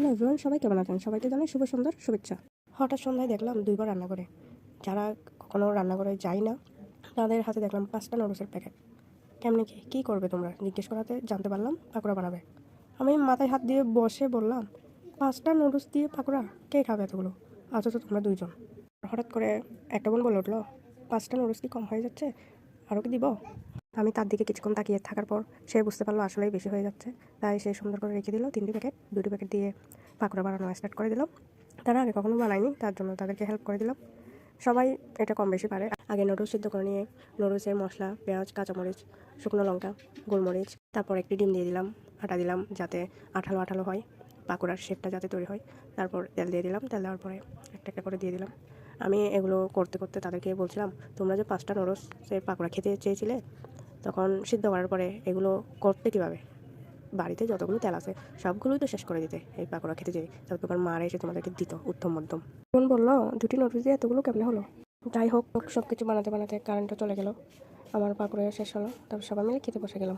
Hello everyone, সবাই কেমন আছেন? সবাইকে জানাই শুভ সন্ধ্যার শুভেচ্ছা। হঠাৎ সন্ধ্যায় দেখলাম ২ বার রান্না করে। যারা কখনো রান্না করে যায় না, তাদের হাতে দেখলাম ৫টা নুডলসের প্যাকেট। কেমনে কী করবে তোমরা? জিজ্ঞেস করাতে জানতে পারলাম পাকোড়া বানাবে। আমি মাথায় হাত দিয়ে বসে বললাম, ৫টা নুডলস দিয়ে পাকোড়া? কে খাবে এতগুলো? অথচ তোমরা ২ জন। হঠাৎ করে একটা বোন বলে উঠল, ৫টা নুডলস কি কম হয়ে যাচ্ছে? আরও কি দিব? আমি তার দিকে কিছুক্ষণ তাকিয়ে থাকার পর সে বুঝতে পারলো আসলেই বেশি হয়ে যাচ্ছে। তাই সে সুন্দর করে রেখে দিল ৩টি প্যাকেট। ২টি প্যাকেট দিয়ে পাকোড়া বানানো স্টার্ট করে দিল। তারা আগে কখনো বানায়নি, তার জন্য তাদেরকে হেল্প করে দিলাম। সবাই এটা কম বেশি পারে। আগে নুডলস সিদ্ধ করে নিয়ে নুডলসের মশলা, পেঁয়াজ, কাঁচামরিচ, শুকনো লঙ্কা, গোলমরিচ, তারপর একটি ডিম দিয়ে দিলাম, আটা দিলাম যাতে আঠালো আঠালো হয়, পাকোড়ার শেপটা যাতে তৈরি হয়। তারপর তেল দিয়ে দিলাম, তেল দেওয়ার পরে একটা একটা করে দিয়ে দিলাম। আমি এগুলো করতে করতে তাদেরকে বলছিলাম, তোমরা যে 5টা নুডলসের পাকোড়া খেতে চেয়েছিলে, তখন সিদ্ধ করার পরে এগুলো করতে কীভাবে? বাড়িতে যতগুলো তেল আছে সবগুলোই তো শেষ করে দিতে এই পাকোড়া খেতে যেয়ে। তারপর তোমার মা এসে তোমাদেরকে দিত উত্তম মধ্যম। বোন বললো, 2টি নুডলস দিয়ে এতগুলো কেমনে হলো? যাই হোক, সব কিছু বানাতে বানাতে কারেন্টও চলে গেল। আমার পাকোড়া শেষ হলো, তারপর সবাই মিলে খেতে বসে গেলাম।